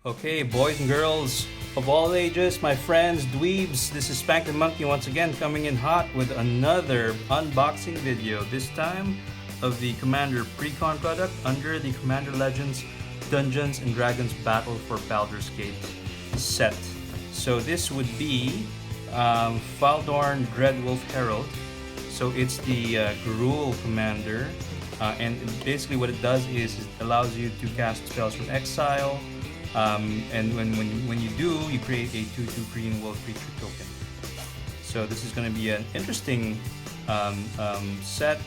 Okay, boys and girls of all ages, my friends, dweebs, this is Spank the Monkey once again coming in hot with another unboxing video, this time of the Commander PRECON product under the Commander Legends Dungeons & Dragons Battle for Baldur's Gate set. So this would be Faldorn Dreadwolf Herald. So it's the Gruul Commander, and basically what it does is it allows you to cast spells from exile. And when you do, you create a 2/2 green wolf creature token. So this is going to be an interesting set,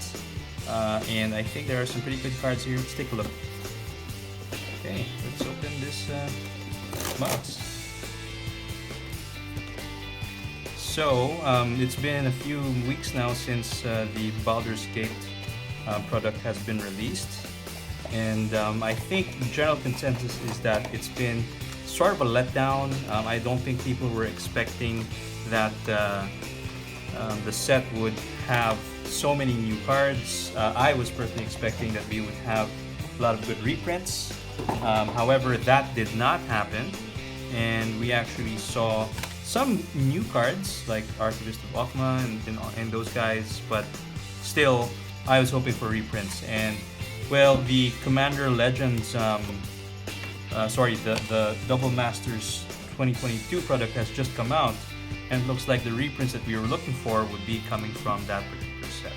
and I think there are some pretty good cards here. Let's take a look. Okay, let's open this box. So it's been a few weeks now since the Baldur's Gate product has been released. And I think the general consensus is that it's been sort of a letdown. I don't think people were expecting that the set would have so many new cards. I was personally expecting that we would have a lot of good reprints. However, that did not happen, and we actually saw some new cards like Archivist of Okma and those guys, but still, I was hoping for reprints. And well, the Commander Legends, the Double Masters 2022 product has just come out, and it looks like the reprints that we were looking for would be coming from that particular set.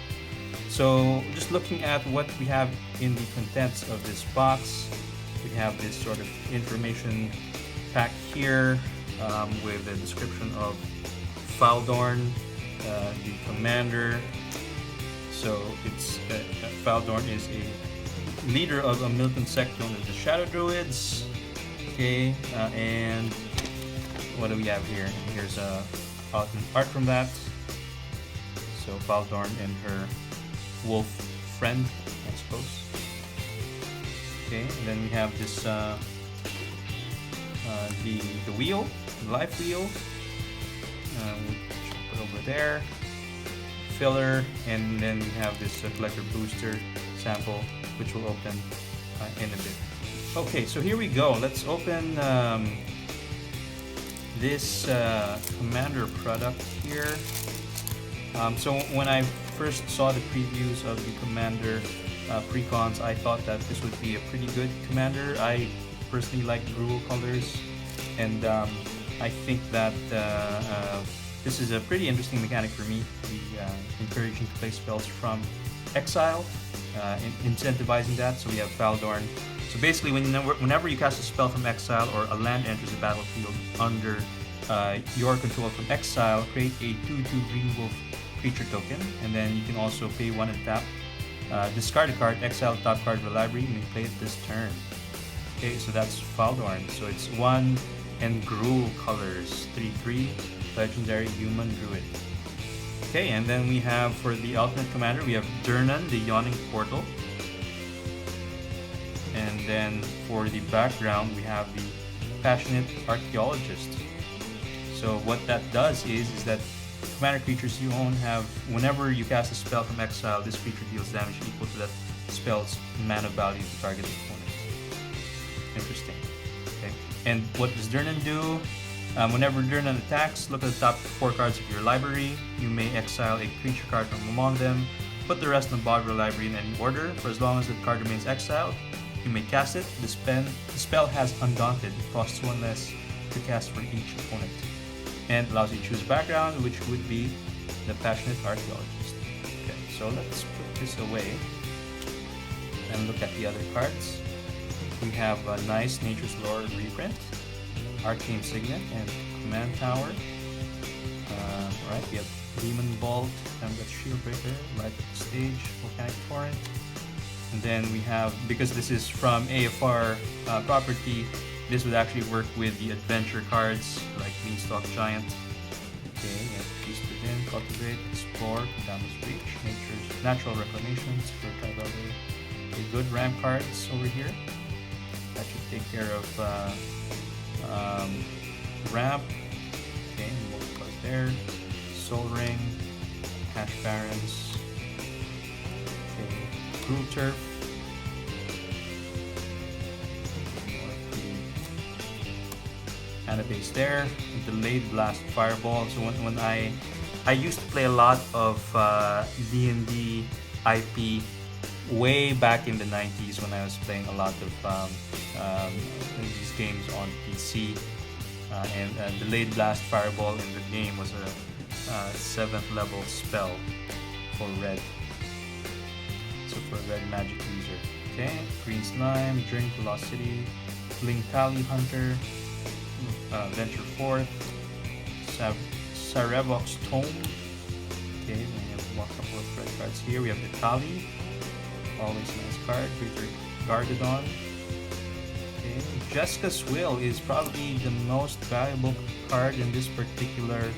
So, just looking at what we have in the contents of this box, we have this sort of information pack here with a description of Faldorn, the Commander. So, it's Faldorn is a leader of a militant sect known as the Shadow Druids. Okay, and what do we have here? Here's art from that. So Faldorn and her wolf friend, I suppose. Okay, and then we have this the wheel, the life wheel. Put over there. Filler, and then we have this collector booster sample, which will open in a bit. Okay, so here we go. Let's open this Commander product here. So when I first saw the previews of the Commander Precons, I thought that this would be a pretty good Commander. I personally like Gruul colors, and I think that this is a pretty interesting mechanic for me. Encouraging to play spells from exile, incentivizing that. So we have Faldorn. So basically, whenever you cast a spell from exile or a land enters the battlefield under your control from exile, create a 2/2 green wolf creature token, and then you can also pay 1 and tap. Discard a card, exile top card of the library, and you play it this turn. Okay, so that's Faldorn. So it's 1 and Gruul colors, 3/3, legendary human druid. Okay, and then we have for the Ultimate Commander, we have Durnan, the Yawning Portal. And then for the background, we have the Passionate Archaeologist. So what that does is that Commander creatures you own have, whenever you cast a spell from exile, this creature deals damage equal to that spell's mana value to target opponent. Interesting. Okay, and what does Durnan do? Whenever Durnan attacks, look at the top 4 cards of your library. You may exile a creature card from among them. Put the rest in the bottom of the library in any order. For as long as the card remains exiled, you may cast it. The spell has Undaunted. It costs 1 less to cast for each opponent. And allows you to choose background, which would be the Passionate Archaeologist. Okay, so let's put this away and look at the other cards. We have a nice Nature's Lore reprint, Arcane Signet, and Command Tower. Alright, we have Demon Bolt, and we've got Shieldbreaker, Light Up the Stage, Volcanic Torrent. And then we have, because this is from AFR property, this would actually work with the adventure cards like Beanstalk Giant. Okay, we have Feast Within, Cultivate, Explore, Damage Reach, Natural Reclamations, Fertile Valley. Okay, good ramp cards over here. That should take care of ramp. Okay, multiplies there. Soul Ring, Hash Barons. Okay, Cruel Turf. mana base there. Delayed Blast Fireball. So when I used to play a lot of D&D IP way back in the 90s when I was playing a lot of these games on PC. And Delayed Blast Fireball in the game was a 7th level spell for red. So for a red magic user. Okay, Green Slime, Drink Velocity, Blinkali Hunter, Venture Forth, Sarevok's Tome. Okay, we have a couple of red cards here. We have Itali, always a nice card. Victor Gardedon. Okay, Jessica's Will is probably the most valuable card in this particular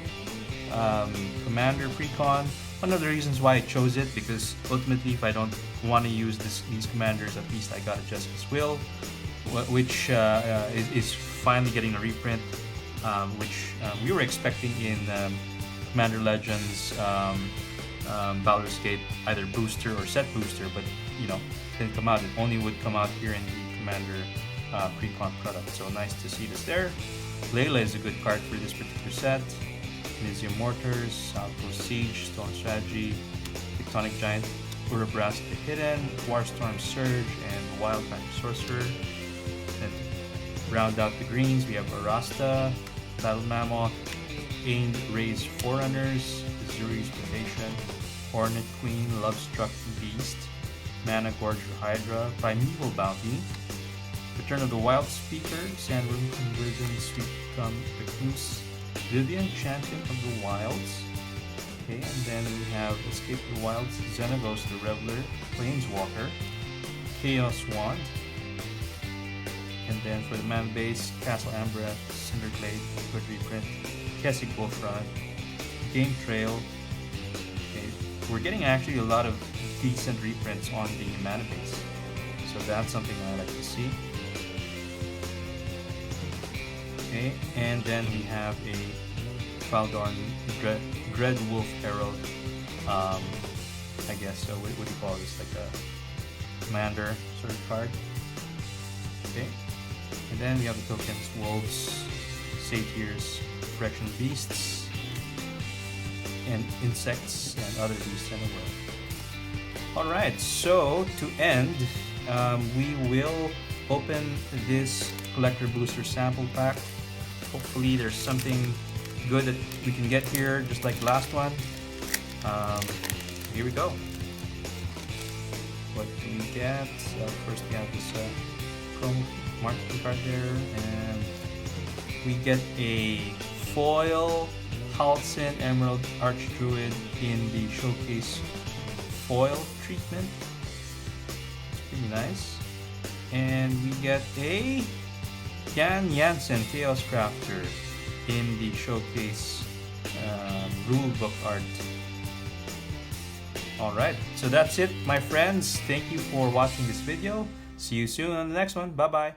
Commander Precon. One of the reasons why I chose it, because ultimately if I don't want to use these commanders, at least I got a Jessica's Will, which is finally getting a reprint, which we were expecting in Commander Legends, Baldur's Gate, either booster or set booster, but you know, didn't come out. It only would come out here in the Commander Precon product. So nice to see this there. Layla is a good card for this particular set. Elysium Mortars, Outpost Siege, Stone Strategy, Tectonic Giant, Urabras the Hidden, Warstorm Surge, and Wild Magic Sorcerer. And to round out the greens, we have Arasta, Battle Mammoth, Ained Raise Forerunners, Azuri's Predation, Hornet Queen, Lovestruck Beast, Mana Gorger Hydra, Primeval Bounty, Return of the Wild Speaker, Sandworm Conversion, Sweet Become Recluse, Vivian, Champion of the Wilds. Okay, and then we have Escape the Wilds, Xenagos the Reveler, Planeswalker, Chaos Wand, and then for the mana base, Castle Ambreth, Cinderglade, good reprint, Kessig Bullfrog, Game Trail. Okay, we're getting actually a lot of decent reprints on the mana base, so that's something I like to see. Okay, and then we have a Faldorn Dreadwolf Herald, I guess, so what do you call this, like a commander sort of card. Okay, and then we have the tokens Wolves, Satyrs, Correction Beasts, and Insects, and other beasts in the world. Alright, so to end, we will open this Collector Booster Sample Pack. Hopefully there's something good that we can get here, just like last one. Here we go. What do we get? First we have this promo marketing card there, and we get a foil Halcyon Emerald Archdruid in the Showcase foil treatment. It's pretty nice. And we get a Jan Jansen Chaos Crafter in the Showcase rulebook art. Alright, so that's it, my friends. Thank you for watching this video. See you soon on the next one. Bye bye.